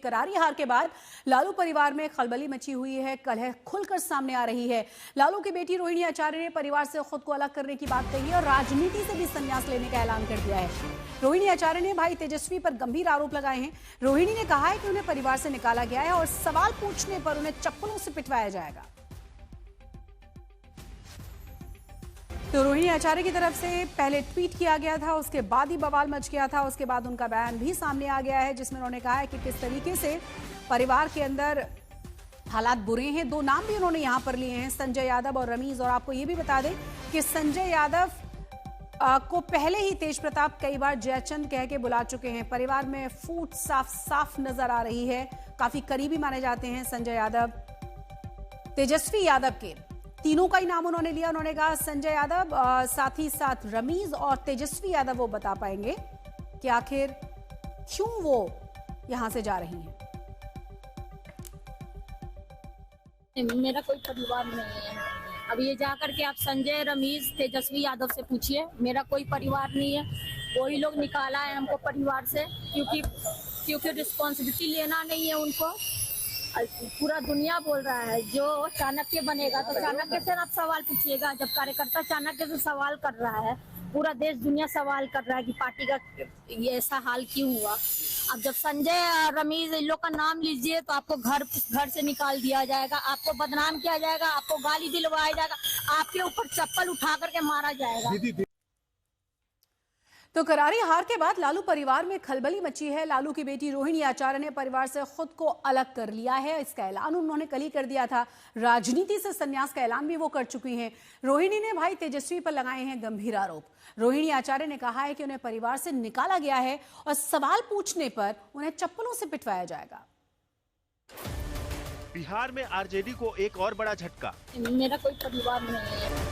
करारी हार के बाद लालू परिवार में खलबली मची हुई है, कलह खुलकर सामने आ रही है। लालू की बेटी रोहिणी आचार्य ने परिवार से खुद को अलग करने की बात कही है और राजनीति से भी संन्यास लेने का ऐलान कर दिया है। रोहिणी आचार्य ने भाई तेजस्वी पर गंभीर आरोप लगाए हैं। रोहिणी ने कहा है कि उन्हें परिवार से निकाला गया है और सवाल पूछने पर उन्हें चप्पलों से पिटवाया जाएगा। तो रोहिणी आचार्य की तरफ से पहले ट्वीट किया गया था, उसके बाद ही बवाल मच गया था। उसके बाद उनका बयान भी सामने आ गया है जिसमें उन्होंने कहा है कि किस तरीके से परिवार के अंदर हालात बुरे हैं। दो नाम भी उन्होंने यहां पर लिए हैं, संजय यादव और रमीज। और आपको ये भी बता दें कि संजय यादव को पहले ही तेज प्रताप कई बार जयचंद कह के बुला चुके हैं। परिवार में फूट साफ साफ नजर आ रही है। काफी करीबी माने जाते हैं संजय यादव तेजस्वी यादव के। तीनों का ही नाम उन्होंने लिया। उन्होंने कहा संजय यादव, साथ ही साथ रमीज और तेजस्वी यादव वो बता पाएंगे कि आखिर क्यों वो यहां से जा रही हैं। मेरा कोई परिवार नहीं है। अब ये जाकर के आप संजय, रमीज, तेजस्वी यादव से पूछिए, मेरा कोई परिवार नहीं है। वही लोग निकाला है हमको परिवार से, क्योंकि रिस्पॉन्सिबिलिटी लेना नहीं है उनको। पूरा दुनिया बोल रहा है जो चाणक्य बनेगा तो चाणक्य से आप सवाल पूछिएगा। जब कार्यकर्ता चाणक्य से सवाल कर रहा है, पूरा देश दुनिया सवाल कर रहा है कि पार्टी का ये ऐसा हाल क्यों हुआ। अब जब संजय और रमीज इन लोग का नाम लीजिए तो आपको घर से निकाल दिया जाएगा, आपको बदनाम किया जाएगा, आपको गाली दिलवाया जाएगा, आपके ऊपर चप्पल उठा करके मारा जाएगा। तो करारी हार के बाद लालू परिवार में खलबली मची है। लालू की बेटी रोहिणी आचार्य ने परिवार से खुद को अलग कर लिया है। इसका ऐलान उन्होंने कल ही कर दिया था। राजनीति से संन्यास का ऐलान भी वो कर चुकी हैं। रोहिणी ने भाई तेजस्वी पर लगाए हैं गंभीर आरोप। रोहिणी आचार्य ने कहा है कि उन्हें परिवार से निकाला गया है और सवाल पूछने पर उन्हें चप्पलों से पिटवाया जाएगा। बिहार में आरजेडी को एक और बड़ा झटका। मेरा कोई परिवार नहीं है।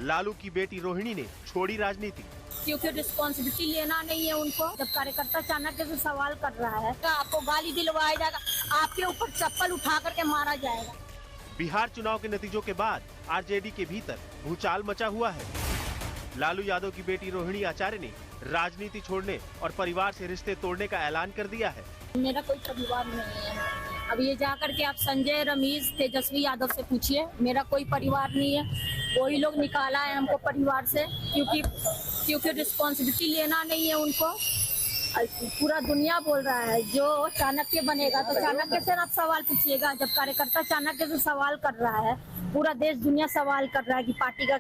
लालू की बेटी रोहिणी ने छोड़ी राजनीति, क्योंकि रिस्पॉन्सिबिलिटी लेना नहीं है उनको। जब कार्यकर्ता चाणक्य से सवाल कर रहा है तो आपको गाली दिलवाया जाएगा, आपके ऊपर चप्पल उठा करके मारा जाएगा। बिहार चुनाव के नतीजों के बाद आरजेडी के भीतर भूचाल मचा हुआ है। लालू यादव की बेटी रोहिणी आचार्य ने राजनीति छोड़ने और परिवार से रिश्ते तोड़ने का ऐलान कर दिया है। मेरा कोई परिवार नहीं है। अब ये जाकर के आप संजय, रमीज, तेजस्वी यादव से पूछिए, मेरा कोई परिवार नहीं है। वही लोग निकाला है हमको परिवार से, क्योंकि रिस्पॉन्सिबिलिटी लेना नहीं है उनको। पूरा दुनिया बोल रहा है जो चाणक्य बनेगा तो चाणक्य से आप सवाल पूछिएगा। जब कार्यकर्ता चाणक्य से सवाल कर रहा है, पूरा देश दुनिया सवाल कर रहा है कि पार्टी का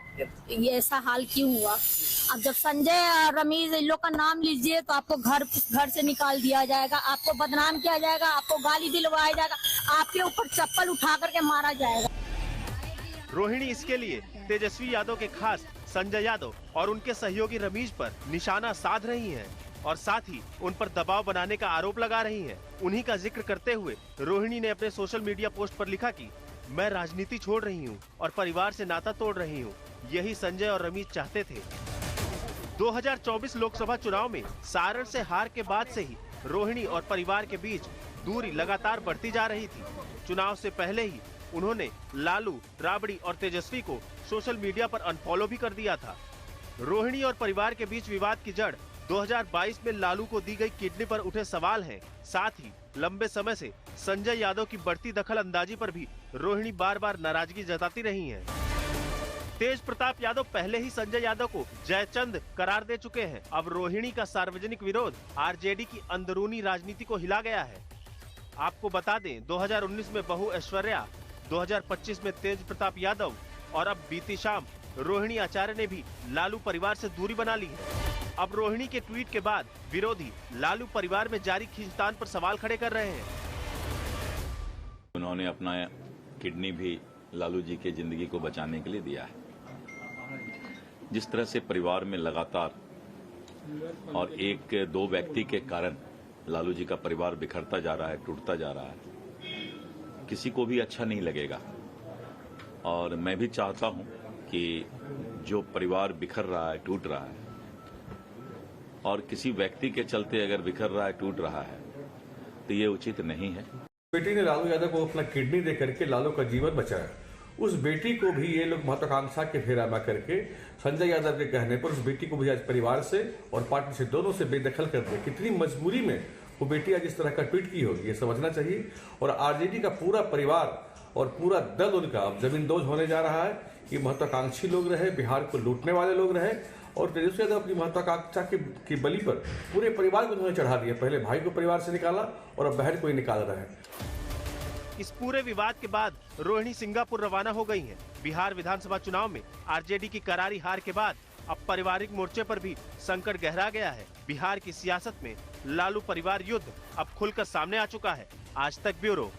ये ऐसा हाल क्यों हुआ। अब जब संजय, रमीज इन लोग का नाम लीजिए तो आपको घर से निकाल दिया जाएगा, आपको बदनाम किया जाएगा, आपको गाली दिलवाया जाएगा, आपके ऊपर चप्पल उठा करके मारा जाएगा। रोहिणी इसके लिए तेजस्वी यादव के खास संजय यादव और उनके सहयोगी रमीज पर निशाना साध रही हैं और साथ ही उन पर दबाव बनाने का आरोप लगा रही हैं। उन्हीं का जिक्र करते हुए रोहिणी ने अपने सोशल मीडिया पोस्ट पर लिखा कि मैं राजनीति छोड़ रही हूं और परिवार से नाता तोड़ रही हूं। यही संजय और रमीज चाहते थे। 2024 लोकसभा चुनाव में सारण से हार के बाद से ही रोहिणी और परिवार के बीच दूरी लगातार बढ़ती जा रही थी। चुनाव से पहले ही उन्होंने लालू, राबड़ी और तेजस्वी को सोशल मीडिया पर अनफॉलो भी कर दिया था। रोहिणी और परिवार के बीच विवाद की जड़ 2022 में लालू को दी गई किडनी पर उठे सवाल हैं। साथ ही लंबे समय से संजय यादव की बढ़ती दखल अंदाजी पर भी रोहिणी बार बार नाराजगी जताती रही हैं। तेज प्रताप यादव पहले ही संजय यादव को जयचंद करार दे चुके हैं। अब रोहिणी का सार्वजनिक विरोध आरजेडी की अंदरूनी राजनीति को हिला गया है। आपको बता दें, 2019 में बहू ऐश्वर्या, 2025 में तेज प्रताप यादव और अब बीती शाम रोहिणी आचार्य ने भी लालू परिवार से दूरी बना ली है। अब रोहिणी के ट्वीट के बाद विरोधी लालू परिवार में जारी खींचतान पर सवाल खड़े कर रहे हैं। उन्होंने अपना किडनी भी लालू जी के जिंदगी को बचाने के लिए दिया है। जिस तरह से परिवार में लगातार और एक दो व्यक्ति के कारण लालू जी का परिवार बिखरता जा रहा है, टूटता जा रहा है, किसी को भी अच्छा नहीं लगेगा। और मैं भी चाहता हूं कि जो परिवार बिखर रहा है, टूट रहा है, और किसी व्यक्ति के चलते अगर बिखर रहा है, टूट रहा है, तो ये उचित नहीं है। बेटी ने लालू यादव को अपना किडनी दे करके लालू का जीवन बचाया। उस बेटी को भी ये लोग महत्वाकांक्षा के फेरा में करके संजय यादव के कहने पर उस बेटी को भी आज परिवार से और पार्टी से दोनों से बेदखल कर दिया। कितनी मजबूरी में वो बेटी आज इस तरह का ट्वीट की होगी, ये समझना चाहिए। और आरजेडी का पूरा परिवार और पूरा दल उनका अब जमींदोज होने जा रहा है। ये महत्वाकांक्षी लोग रहे, बिहार को लूटने वाले लोग रहे, और तेजस्वी यादव अपनी महत्वाकांक्षा की बलि पर पूरे परिवार को उन्होंने चढ़ा दिया। पहले भाई को परिवार से निकाला और अब बहन को ही निकाल रहे हैं। इस पूरे विवाद के बाद रोहिणी सिंगापुर रवाना हो गई हैं। बिहार विधानसभा चुनाव में आरजेडी की करारी हार के बाद अब पारिवारिक मोर्चे पर भी संकट गहरा गया है। बिहार की सियासत में लालू परिवार युद्ध अब खुलकर सामने आ चुका है। आज तक ब्यूरो।